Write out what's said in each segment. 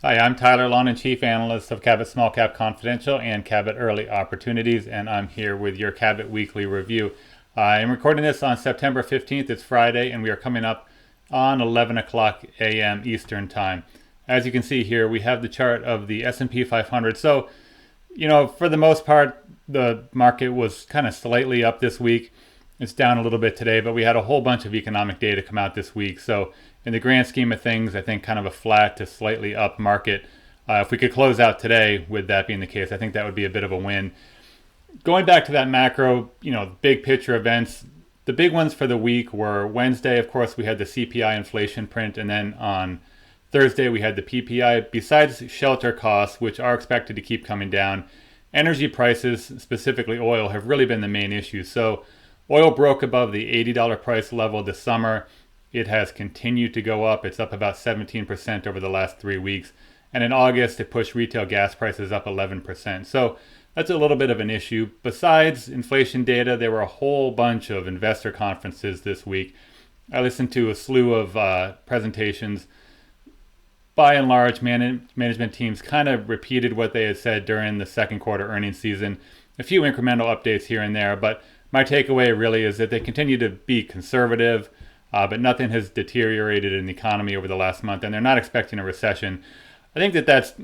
Hi, I'm Tyler Laundon, Chief Analyst of Cabot Small Cap Confidential and Cabot Early Opportunities, and I'm here with your Cabot Weekly Review. I'm recording this on September 15th. It's Friday, and we are coming up on 11 o'clock a.m. Eastern Time. As you can see here, we have the chart of the S&P 500. So, for the most part, the market was kind of slightly up this week. It's down a little bit today, but we had a whole bunch of economic data come out this week. So in the grand scheme of things, I think kind of a flat to slightly up market. If we could close out today with that being the case, I think that would be a bit of a win. Going back to that macro, big picture events, the big ones for the week were Wednesday, of course, we had the CPI inflation print, and then on Thursday we had the PPI. Besides shelter costs, which are expected to keep coming down, energy prices, specifically oil, have really been the main issue. So oil broke above the $80 price level this summer. It has continued to go up. It's up about 17% over the last 3 weeks. And in August, it pushed retail gas prices up 11%. So that's a little bit of an issue. Besides inflation data, there were a whole bunch of investor conferences this week. I listened to a slew of presentations. By and large, management teams kind of repeated what they had said during the second quarter earnings season. A few incremental updates here and there, but my takeaway really is that they continue to be conservative, but nothing has deteriorated in the economy over the last month, and they're not expecting a recession. I think that's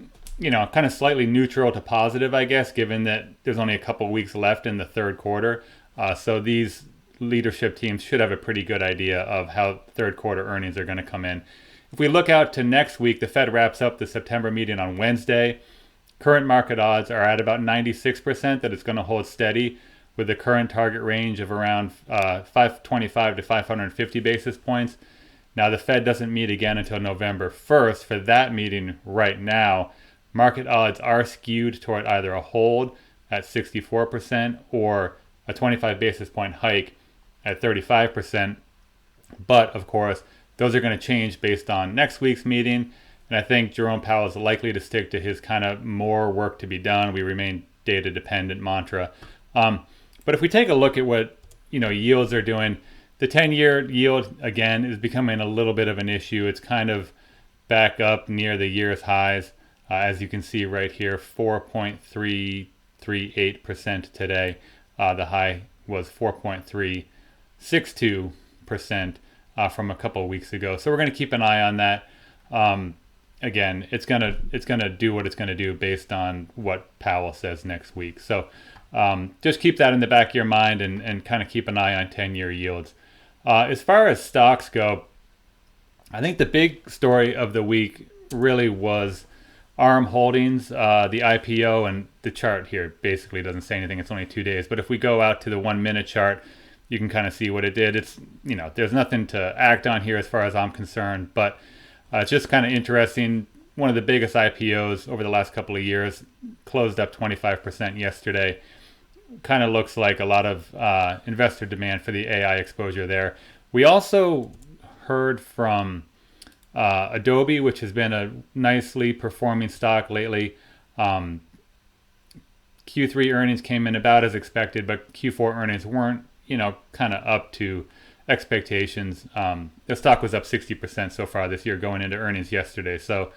kind of slightly neutral to positive, I guess, given that there's only a couple weeks left in the third quarter. So these leadership teams should have a pretty good idea of how third quarter earnings are going to come in. If we look out to next week, the Fed wraps up the September meeting on Wednesday. Current market odds are at about 96% that it's going to hold steady, with the current target range of around 525 to 550 basis points. Now, the Fed doesn't meet again until November 1st. For that meeting right now, market odds are skewed toward either a hold at 64% or a 25 basis point hike at 35%. But, of course, those are going to change based on next week's meeting. And I think Jerome Powell is likely to stick to his kind of more work to be done. We remain data dependent mantra. But if we take a look at what yields are doing, the 10-year yield again is becoming a little bit of an issue. It's kind of back up near the year's highs, as you can see right here, 4.338% today. The high was 4.362% from a couple of weeks ago. So we're going to keep an eye on that. Again, it's gonna do what it's gonna do based on what Powell says next week. So just keep that in the back of your mind and kind of keep an eye on 10-year yields. As far as stocks go, I think the big story of the week really was ARM Holdings, the IPO, and the chart here basically doesn't say anything. It's only 2 days. But if we go out to the 1 minute chart, you can kind of see what it did. It's, there's nothing to act on here as far as I'm concerned, but it's just kind of interesting. One of the biggest IPOs over the last couple of years closed up 25% yesterday. Kind of looks like a lot of investor demand for the AI exposure there. We also heard from Adobe, which has been a nicely performing stock lately. Q3 earnings came in about as expected, but Q4 earnings weren't, kind of up to expectations. The stock was up 60% so far this year going into earnings yesterday. So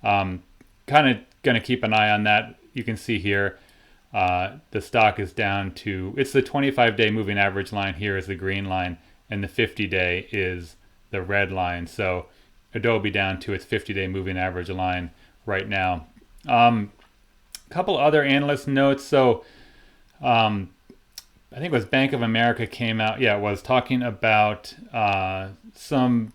kind of going to keep an eye on that. You can see here the stock is down to, it's the 25-day moving average line here is the green line, and the 50-day is the red line. So Adobe down to its 50-day moving average line right now. A couple other analyst notes. So I think it was Bank of America came out, was talking about some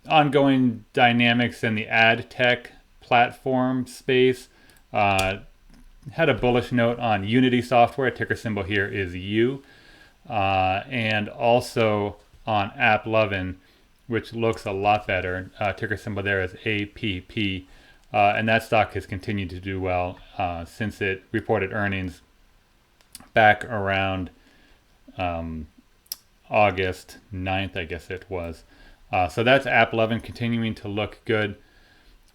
ongoing dynamics in the ad tech platform space. Had a bullish note on Unity Software. Ticker symbol here is U. And also on AppLovin, which looks a lot better. Ticker symbol there is APP. And that stock has continued to do well since it reported earnings back around August 9th, I guess it was. So that's AppLovin continuing to look good.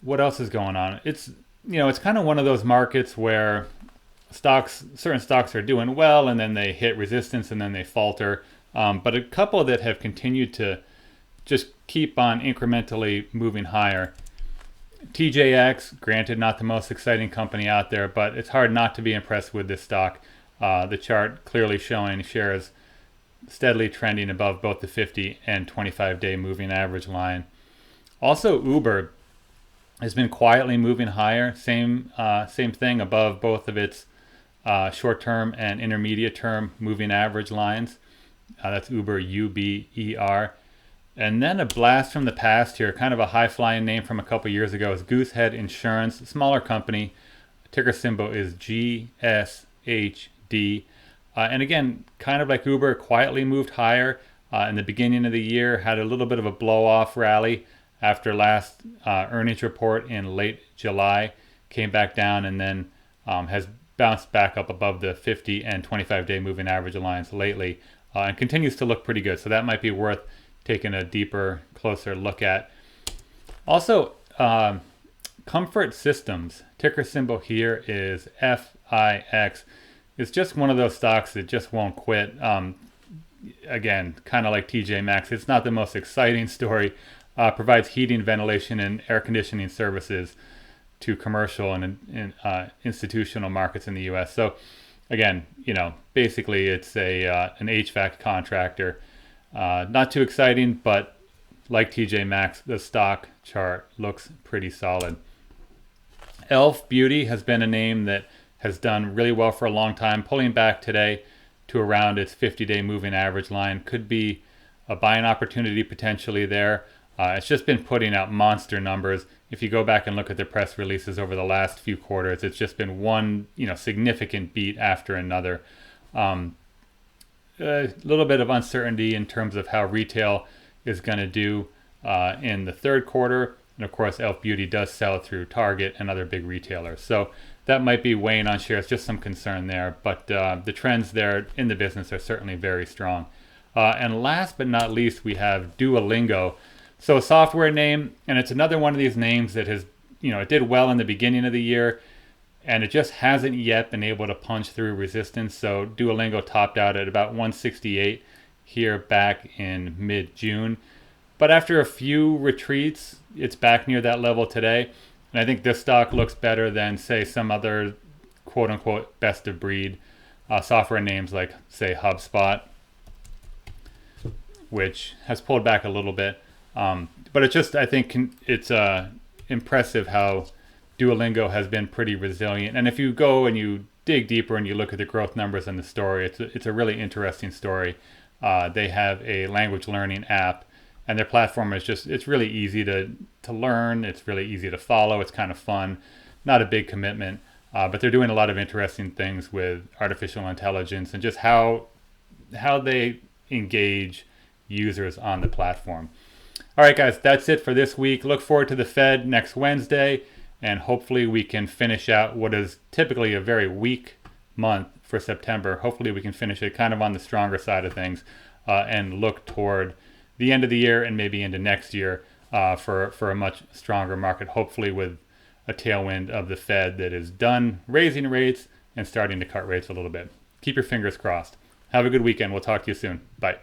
What else is going on? It's kind of one of those markets where certain stocks are doing well and then they hit resistance and then they falter. But a couple that have continued to just keep on incrementally moving higher. TJX, granted not the most exciting company out there, but it's hard not to be impressed with this stock. The chart clearly showing shares steadily trending above both the 50 and 25-day moving average line. Also, Uber has been quietly moving higher. Same thing above both of its short-term and intermediate-term moving average lines. That's Uber, UBER. And then a blast from the past here, kind of a high-flying name from a couple years ago, is Goosehead Insurance, a smaller company. Ticker symbol is GSHD. And again, kind of like Uber, quietly moved higher in the beginning of the year, had a little bit of a blow-off rally after last earnings report in late July, came back down and then has bounced back up above the 50 and 25-day moving average lines lately and continues to look pretty good. So that might be worth taking a deeper, closer look at. Also, Comfort Systems, ticker symbol here is FIX. It's just one of those stocks that just won't quit. Again, kind of like TJ Maxx, it's not the most exciting story. Provides heating, ventilation, and air conditioning services to commercial and institutional markets in the U.S. So, again, basically it's an HVAC contractor. Not too exciting, but like TJ Maxx, the stock chart looks pretty solid. Elf Beauty has been a name that has done really well for a long time, pulling back today to around its 50-day moving average line. Could be a buying opportunity potentially there. It's just been putting out monster numbers. If you go back and look at the press releases over the last few quarters, it's just been one significant beat after another. A little bit of uncertainty in terms of how retail is going to do in the third quarter. And of course, Elf Beauty does sell through Target and other big retailers. So that might be weighing on shares, just some concern there. But the trends there in the business are certainly very strong. And last but not least, we have Duolingo. So a software name, and it's another one of these names that has, it did well in the beginning of the year, and it just hasn't yet been able to punch through resistance. So Duolingo topped out at about 168 here back in mid-June. But after a few retreats, it's back near that level today. And I think this stock looks better than, say, some other quote-unquote best-of-breed software names like, say, HubSpot, which has pulled back a little bit. But it's just, I think it's impressive how Duolingo has been pretty resilient. And if you go and you dig deeper and you look at the growth numbers and the story, it's a really interesting story. They have a language learning app, and their platform is it's really easy to learn. It's really easy to follow. It's kind of fun, not a big commitment, but they're doing a lot of interesting things with artificial intelligence and just how they engage users on the platform. All right, guys, that's it for this week. Look forward to the Fed next Wednesday, and hopefully we can finish out what is typically a very weak month for September. Hopefully we can finish it kind of on the stronger side of things and look toward the end of the year and maybe into next year for a much stronger market, hopefully with a tailwind of the Fed that is done raising rates and starting to cut rates a little bit. Keep your fingers crossed. Have a good weekend. We'll talk to you soon. Bye.